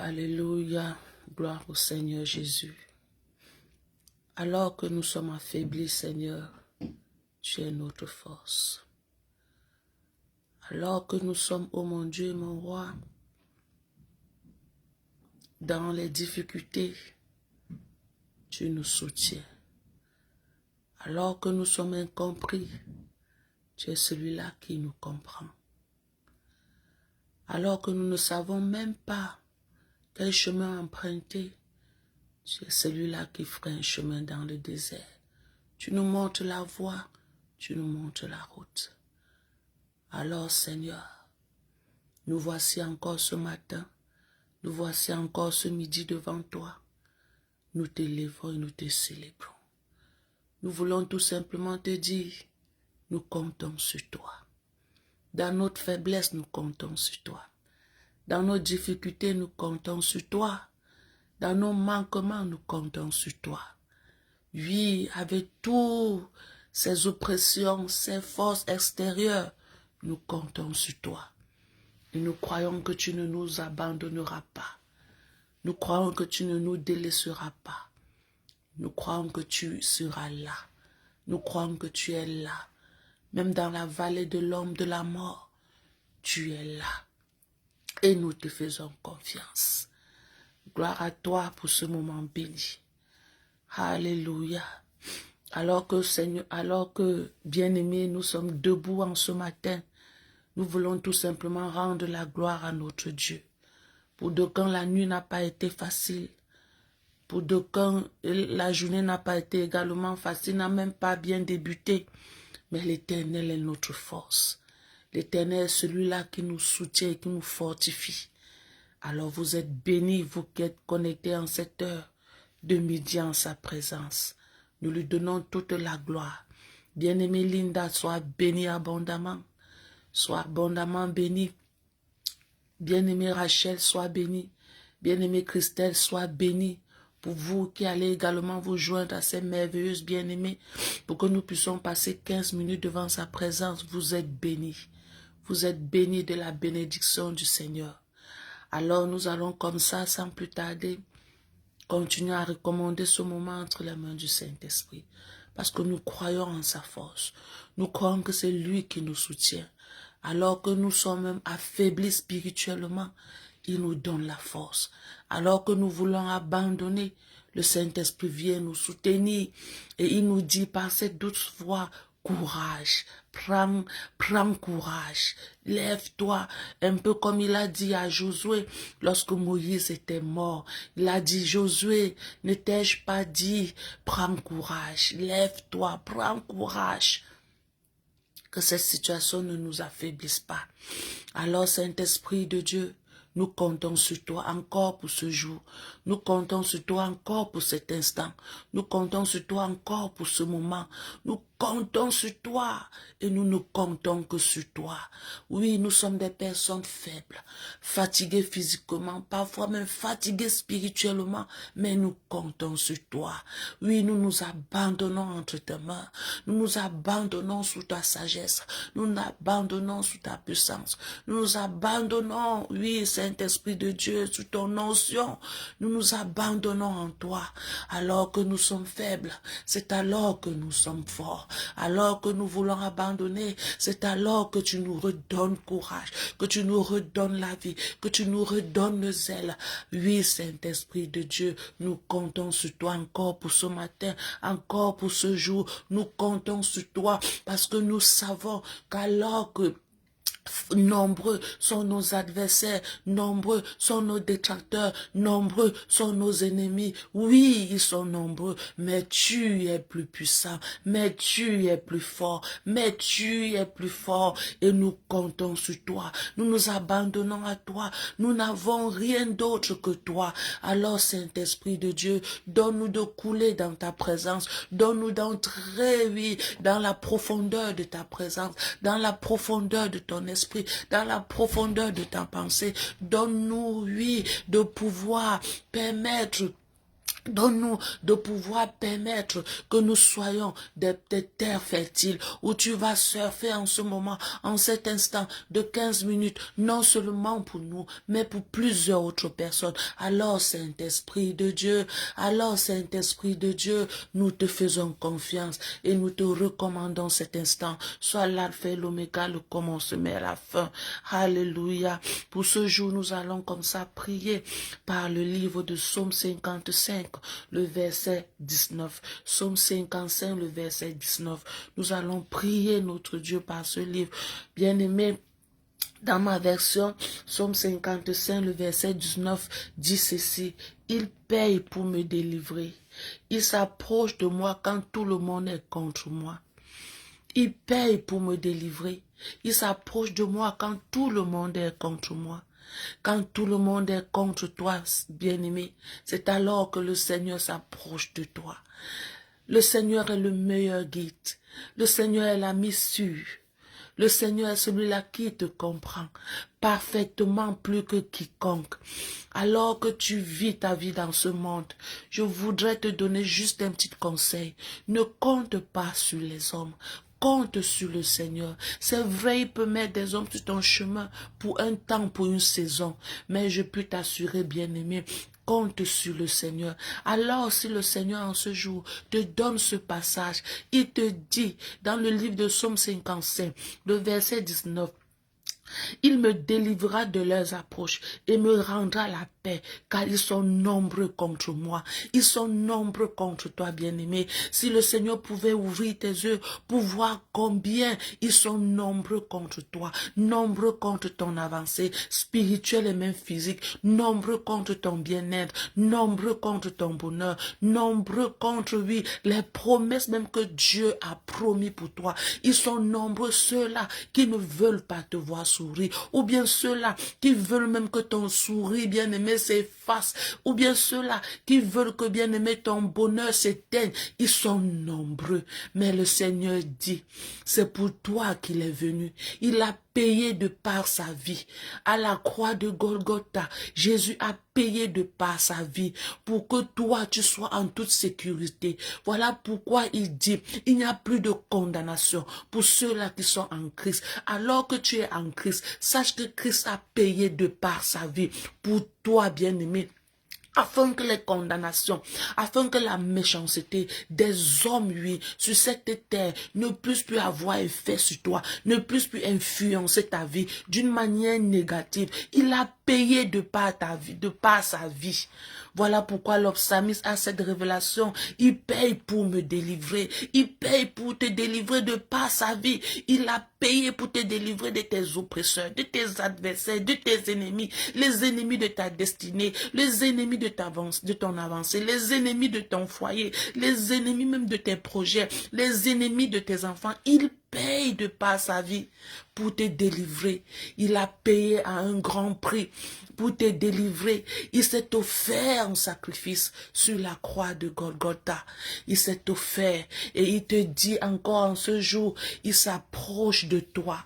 Alléluia, gloire au Seigneur Jésus. Alors que nous sommes affaiblis, Seigneur, tu es notre force. Alors que nous sommes, oh mon Dieu, mon roi, dans les difficultés, tu nous soutiens. Alors que nous sommes incompris, tu es celui-là qui nous comprend. Alors que nous ne savons même pas quel chemin emprunter, tu es celui-là qui fera un chemin dans le désert. Tu nous montres la voie, tu nous montres la route. Alors Seigneur, nous voici encore ce matin, nous voici encore ce midi devant toi. Nous t'élévons et nous te célébrons. Nous voulons tout simplement te dire, nous comptons sur toi. Dans notre faiblesse, nous comptons sur toi. Dans nos difficultés, nous comptons sur toi. Dans nos manquements, nous comptons sur toi. Oui, avec toutes ces oppressions, ces forces extérieures, nous comptons sur toi. Et nous croyons que tu ne nous abandonneras pas. Nous croyons que tu ne nous délaisseras pas. Nous croyons que tu seras là. Nous croyons que tu es là. Même dans la vallée de l'ombre de la mort, tu es là. Et nous te faisons confiance. Gloire à toi pour ce moment béni. Alléluia. Alors que, Seigneur, bien-aimés, nous sommes debout en ce matin, nous voulons tout simplement rendre la gloire à notre Dieu. Pour d'aucuns, la nuit n'a pas été facile. Pour d'aucuns, la journée n'a pas été également facile, n'a même pas bien débuté. Mais l'Éternel est notre force. L'Éternel est celui-là qui nous soutient et qui nous fortifie. Alors vous êtes bénis, vous qui êtes connectés en cette heure de midi en sa présence. Nous lui donnons toute la gloire. Bien-aimée Linda, sois bénie abondamment. Sois abondamment bénie. Bien-aimée Rachel, sois bénie. Bien-aimée Christelle, sois bénie. Pour vous qui allez également vous joindre à ces merveilleuses bien-aimées, pour que nous puissions passer 15 minutes devant sa présence, vous êtes bénis. Vous êtes bénis de la bénédiction du Seigneur. Alors nous allons comme ça, sans plus tarder, continuer à recommander ce moment entre les mains du Saint-Esprit. Parce que nous croyons en sa force. Nous croyons que c'est lui qui nous soutient. Alors que nous sommes même affaiblis spirituellement, il nous donne la force. Alors que nous voulons abandonner, le Saint-Esprit vient nous soutenir. Et il nous dit par cette douce voix, courage, prends courage, lève-toi, un peu comme il a dit à Josué lorsque Moïse était mort. Il a dit, Josué, ne t'ai-je pas dit, prends courage, lève-toi, prends courage. Que cette situation ne nous affaiblisse pas. Alors, Saint-Esprit de Dieu, nous comptons sur toi encore pour ce jour. Nous comptons sur toi encore pour cet instant. Nous comptons sur toi encore pour ce moment. Nous comptons sur toi et nous ne comptons que sur toi. Oui, nous sommes des personnes faibles, fatiguées physiquement, parfois même fatiguées spirituellement, mais nous comptons sur toi. Oui, nous nous abandonnons entre tes mains. Nous nous abandonnons sous ta sagesse. Nous nous abandonnons sous ta puissance. Nous nous abandonnons, oui, Saint-Esprit de Dieu, sous ton onction. Nous nous abandonnons en toi. Alors que nous sommes faibles, c'est alors que nous sommes forts. Alors que nous voulons abandonner, c'est alors que tu nous redonnes courage, que tu nous redonnes la vie, que tu nous redonnes le zèle. Oui, Saint-Esprit de Dieu, nous comptons sur toi encore pour ce matin, encore pour ce jour. Nous comptons sur toi parce que nous savons qu'alors que nombreux sont nos adversaires, nombreux sont nos détracteurs, nombreux sont nos ennemis. Oui, ils sont nombreux, mais tu es plus puissant, mais tu es plus fort, mais tu es plus fort et nous comptons sur toi. Nous nous abandonnons à toi. Nous n'avons rien d'autre que toi. Alors, Saint-Esprit de Dieu, donne-nous de couler dans ta présence. Donne-nous d'entrer, oui, dans la profondeur de ta présence, dans la profondeur de ton esprit, dans la profondeur de ta pensée. Donne-nous, oui, de pouvoir permettre Donne-nous de pouvoir permettre que nous soyons des terres fertiles où tu vas surfer en ce moment, en cet instant de 15 minutes, non seulement pour nous, mais pour plusieurs autres personnes. Alors, Saint-Esprit de Dieu, nous te faisons confiance et nous te recommandons cet instant. Sois l'alpha et l'oméga, le commencement et la fin. Alléluia. Pour ce jour, nous allons comme ça prier par le livre de Psaume 55. Le verset 19, Psaume 55, le verset 19. Nous allons prier notre Dieu par ce livre. Bien-aimé, dans ma version, Psaume 55, le verset 19, dit ceci. Il paye pour me délivrer. Il s'approche de moi quand tout le monde est contre moi. Il paye pour me délivrer. Il s'approche de moi quand tout le monde est contre moi. Quand tout le monde est contre toi, bien-aimé, c'est alors que le Seigneur s'approche de toi. Le Seigneur est le meilleur guide. Le Seigneur est l'ami sûr. Le Seigneur est celui-là qui te comprend parfaitement plus que quiconque. Alors que tu vis ta vie dans ce monde, je voudrais te donner juste un petit conseil. Ne compte pas sur les hommes. Compte sur le Seigneur. C'est vrai, il peut mettre des hommes sur ton chemin pour un temps, pour une saison. Mais je peux t'assurer, bien-aimé, compte sur le Seigneur. Alors, si le Seigneur en ce jour te donne ce passage, il te dit dans le livre de Psaume 55, le verset 19, il me délivrera de leurs approches et me rendra la paix, car ils sont nombreux contre moi. Ils sont nombreux contre toi, bien-aimé. Si le Seigneur pouvait ouvrir tes yeux pour voir combien ils sont nombreux contre toi, nombreux contre ton avancée spirituelle et même physique, nombreux contre ton bien-être, nombreux contre ton bonheur, nombreux contre, oui, les promesses même que Dieu a promis pour toi. Ils sont nombreux ceux-là qui ne veulent pas te voir sourire, ou bien ceux-là qui veulent même que ton sourire, bien-aimé, s'efface, ou bien ceux-là qui veulent que, bien-aimé, ton bonheur s'éteigne. Ils sont nombreux, mais le Seigneur dit, c'est pour toi qu'il est venu. Il a payé de par sa vie. À la croix de Golgotha, Jésus a payé de par sa vie pour que toi, tu sois en toute sécurité. Voilà pourquoi il dit, il n'y a plus de condamnation pour ceux-là qui sont en Christ. Alors que tu es en Christ, sache que Christ a payé de par sa vie pour toi, bien-aimé, afin que les condamnations, afin que la méchanceté des hommes, oui, sur cette terre ne puisse plus avoir effet sur toi, ne puisse plus influencer ta vie d'une manière négative. Il a payé de par ta vie, de par sa vie. Voilà pourquoi le psalmiste a cette révélation. Il paye pour me délivrer. Il paye pour te délivrer de par sa vie. Il a payé pour te délivrer de tes oppresseurs, de tes adversaires, de tes ennemis, les ennemis de ta destinée, les ennemis de ton avancée, les ennemis de ton foyer, les ennemis même de tes projets, les ennemis de tes enfants. Il paye de par sa vie pour te délivrer. Il a payé à un grand prix pour te délivrer. Il s'est offert en sacrifice sur la croix de Golgotha. Il s'est offert et il te dit encore en ce jour, il s'approche de toi.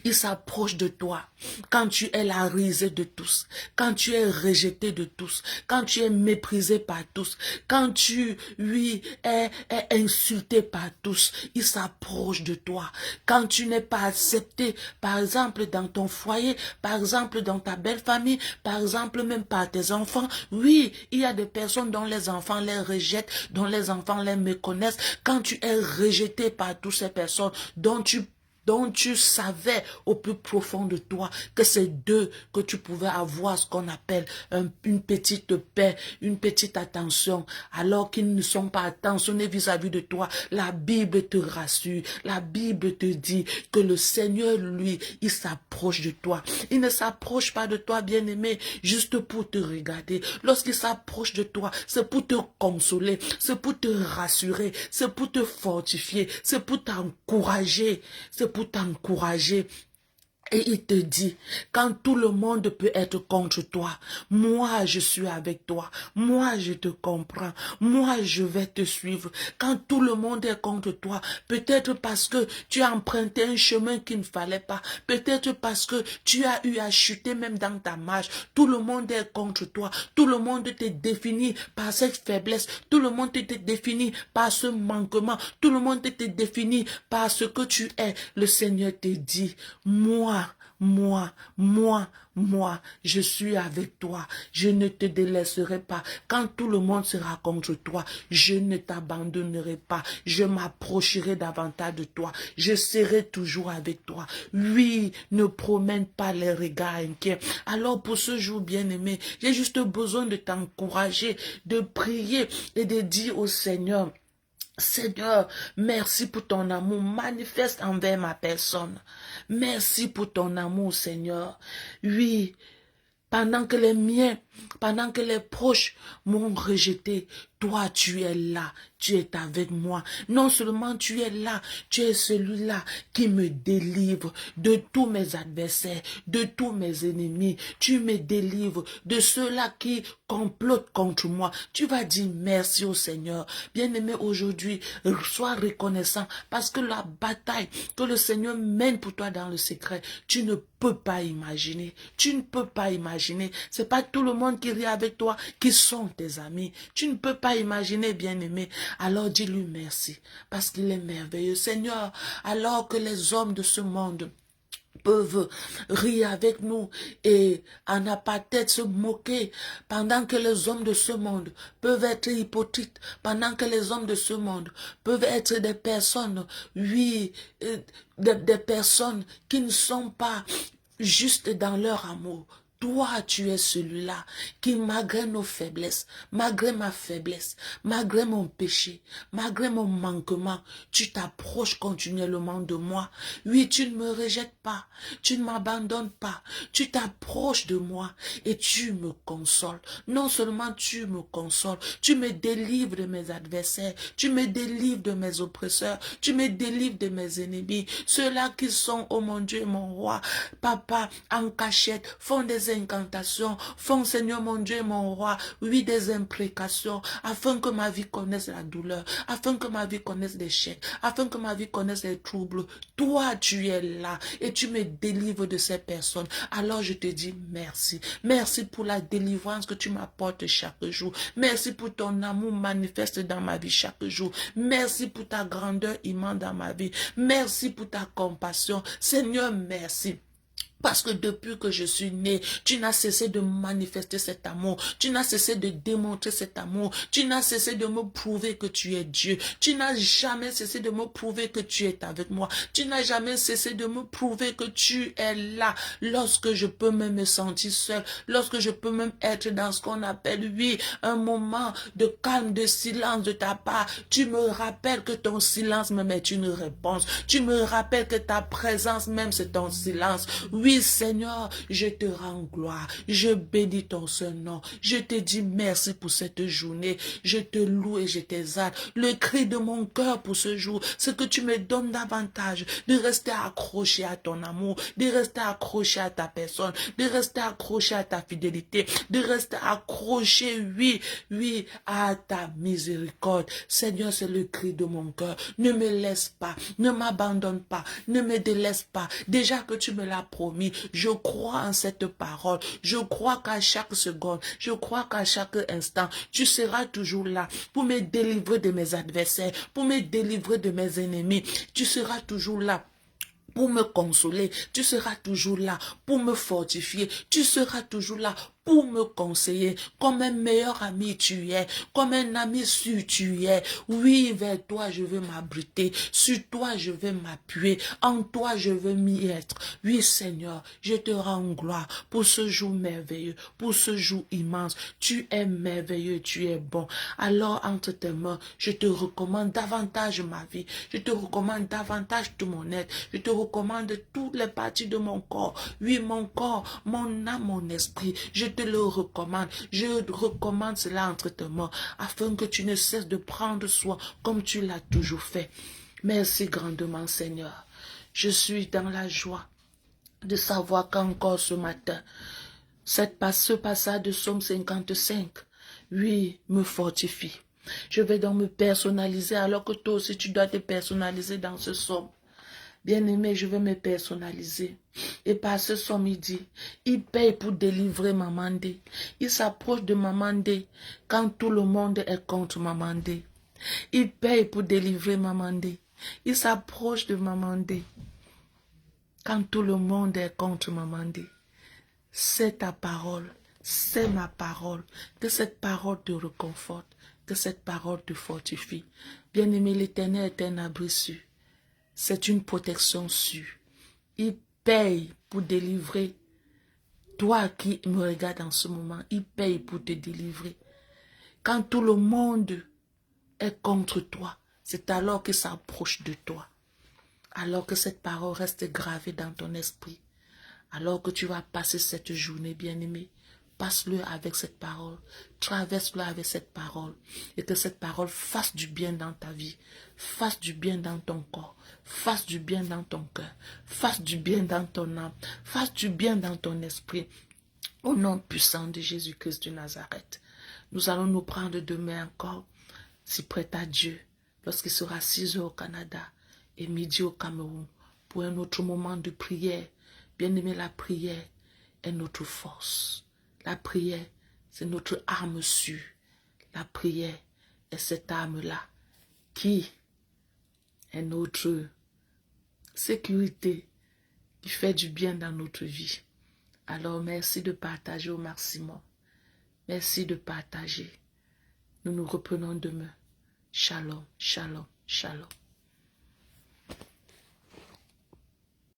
Il s'approche de toi quand tu es la risée de tous, quand tu es rejeté de tous, quand tu es méprisé par tous, quand tu, oui, es insulté par tous. Il s'approche de toi. Quand tu n'es pas accepté, par exemple, dans ton foyer, par exemple, dans ta belle famille, par exemple, même par tes enfants. Oui, il y a des personnes dont les enfants les rejettent, dont les enfants les méconnaissent. Quand tu es rejeté par toutes ces personnes dont tu savais au plus profond de toi que c'est d'eux que tu pouvais avoir ce qu'on appelle une petite paix, une petite attention, alors qu'ils ne sont pas attentionnés vis-à-vis de toi. La Bible te rassure, la Bible te dit que le Seigneur, lui, il s'approche de toi. Il ne s'approche pas de toi, bien-aimé, juste pour te regarder. Lorsqu'il s'approche de toi, c'est pour te consoler, c'est pour te rassurer, c'est pour te fortifier, c'est pour t'encourager, c'est pour t'encourager. Et il te dit, quand tout le monde peut être contre toi, moi je suis avec toi, moi je te comprends, moi je vais te suivre. Quand tout le monde est contre toi, peut-être parce que tu as emprunté un chemin qu'il ne fallait pas, peut-être parce que tu as eu à chuter même dans ta marche, tout le monde est contre toi, tout le monde te définit par cette faiblesse, tout le monde te définit par ce manquement, tout le monde te définit par ce que tu es. Le Seigneur te dit, moi, je suis avec toi. Je ne te délaisserai pas. Quand tout le monde sera contre toi, je ne t'abandonnerai pas. Je m'approcherai davantage de toi. Je serai toujours avec toi. Oui, ne promène pas les regards inquiets. Alors pour ce jour bien-aimé, j'ai juste besoin de t'encourager, de prier et de dire au Seigneur, Seigneur, merci pour ton amour manifeste envers ma personne. Merci pour ton amour, Seigneur. Oui, pendant que les miens, pendant que les proches m'ont rejeté, toi tu es là, tu es avec moi. Non seulement tu es là, tu es celui-là qui me délivre de tous mes adversaires, de tous mes ennemis. Tu me délivres de ceux-là qui complotent contre moi. Tu vas dire merci au Seigneur. Bien-aimé, aujourd'hui, sois reconnaissant parce que la bataille que le Seigneur mène pour toi dans le secret, tu ne peux pas imaginer. Tu ne peux pas imaginer. C'est pas tout le monde qui rit avec toi qui sont tes amis. Tu ne peux pas imaginer, bien-aimé. Alors dis-lui merci parce qu'il est merveilleux. Seigneur, alors que les hommes de ce monde peuvent rire avec nous et en apartheid se moquer, pendant que les hommes de ce monde peuvent être hypocrites, pendant que les hommes de ce monde peuvent être des personnes, oui, des personnes qui ne sont pas justes dans leur amour. Toi, tu es celui-là qui, malgré nos faiblesses, malgré ma faiblesse, malgré mon péché, malgré mon manquement, tu t'approches continuellement de moi. Oui, tu ne me rejettes pas, tu ne m'abandonnes pas, tu t'approches de moi et tu me consoles. Non seulement tu me consoles, tu me délivres de mes adversaires, tu me délivres de mes oppresseurs, tu me délivres de mes ennemis, ceux-là qui sont, oh mon Dieu, mon roi, papa, en cachette, font des incantations, font, Seigneur mon Dieu, mon roi, oui, des imprécations, afin que ma vie connaisse la douleur, afin que ma vie connaisse l'échec, afin que ma vie connaisse les troubles. Toi, tu es là et tu me délivres de ces personnes. Alors je te dis merci. Merci pour la délivrance que tu m'apportes chaque jour. Merci pour ton amour manifeste dans ma vie chaque jour. Merci pour ta grandeur immense dans ma vie. Merci pour ta compassion. Seigneur, merci. Parce que depuis que je suis né, tu n'as cessé de manifester cet amour. Tu n'as cessé de démontrer cet amour. Tu n'as cessé de me prouver que tu es Dieu. Tu n'as jamais cessé de me prouver que tu es avec moi. Tu n'as jamais cessé de me prouver que tu es là. Lorsque je peux même me sentir seul. Lorsque je peux même être dans ce qu'on appelle, oui, un moment de calme, de silence de ta part. Tu me rappelles que ton silence même est une réponse. Tu me rappelles que ta présence même c'est ton silence. Oui, Seigneur, je te rends gloire, je bénis ton seul nom, je te dis merci pour cette journée, je te loue et je t'exalte. Le cri de mon cœur pour ce jour, c'est que tu me donnes davantage de rester accroché à ton amour, de rester accroché à ta personne, de rester accroché à ta fidélité, de rester accroché, oui, à ta miséricorde. Seigneur, c'est le cri de mon cœur. Ne me laisse pas, ne m'abandonne pas, ne me délaisse pas. Déjà que tu me l'as promis, je crois en cette parole. Je crois qu'à chaque seconde, je crois qu'à chaque instant, tu seras toujours là pour me délivrer de mes adversaires, pour me délivrer de mes ennemis. Tu seras toujours là pour me consoler. Tu seras toujours là pour me fortifier. Tu seras toujours là pour me conseiller, comme un meilleur ami tu es, comme un ami sûr tu es. Oui, vers toi je veux m'abriter, sur toi je veux m'appuyer, en toi je veux m'y être. Oui, Seigneur, je te rends gloire pour ce jour merveilleux, pour ce jour immense. Tu es merveilleux, tu es bon. Alors, entre tes mains, je te recommande davantage ma vie, je te recommande davantage tout mon être, je te recommande toutes les parties de mon corps. Oui, mon corps, mon âme, mon esprit, je te le recommande. Je recommande cela entre tes mains, afin que tu ne cesses de prendre soin comme tu l'as toujours fait. Merci grandement, Seigneur. Je suis dans la joie. de savoir qu'encore ce matin, ce passage de Psaume 55, oui, me fortifie. Je vais donc me personnaliser alors que toi aussi tu dois te personnaliser dans ce psaume. Bien-aimé, je vais me personnaliser. Et par ce somme, il dit, il paye pour délivrer Mamandé. Il s'approche de Mamandé quand tout le monde est contre Mamandé. Il paye pour délivrer Mamandé. Il s'approche de Mamandé quand tout le monde est contre Mamandé. C'est ta parole, c'est ma parole. Que cette parole te réconforte, que cette parole te fortifie. Bien-aimé, l'Éternel est un abri sûr. C'est une protection sûre. Il paye pour délivrer. Toi qui me regardes en ce moment, il paye pour te délivrer. Quand tout le monde est contre toi, c'est alors qu'il s'approche de toi. Alors que cette parole reste gravée dans ton esprit. Alors que tu vas passer cette journée, bien-aimé, passe-le avec cette parole, traverse-le avec cette parole, et que cette parole fasse du bien dans ta vie, fasse du bien dans ton corps, fasse du bien dans ton cœur, fasse du bien dans ton âme, fasse du bien dans ton esprit. Au nom puissant de Jésus-Christ de Nazareth, nous allons nous prendre demain encore, si près à Dieu, lorsqu'il sera 6 heures au Canada et midi au Cameroun, pour un autre moment de prière. Bien-aimé, la prière est notre force. La prière, c'est notre arme sûre. La prière est cette arme-là qui est notre sécurité, qui fait du bien dans notre vie. Alors, merci de partager au maximum. Merci de partager. Nous nous reprenons demain. Shalom, shalom, shalom.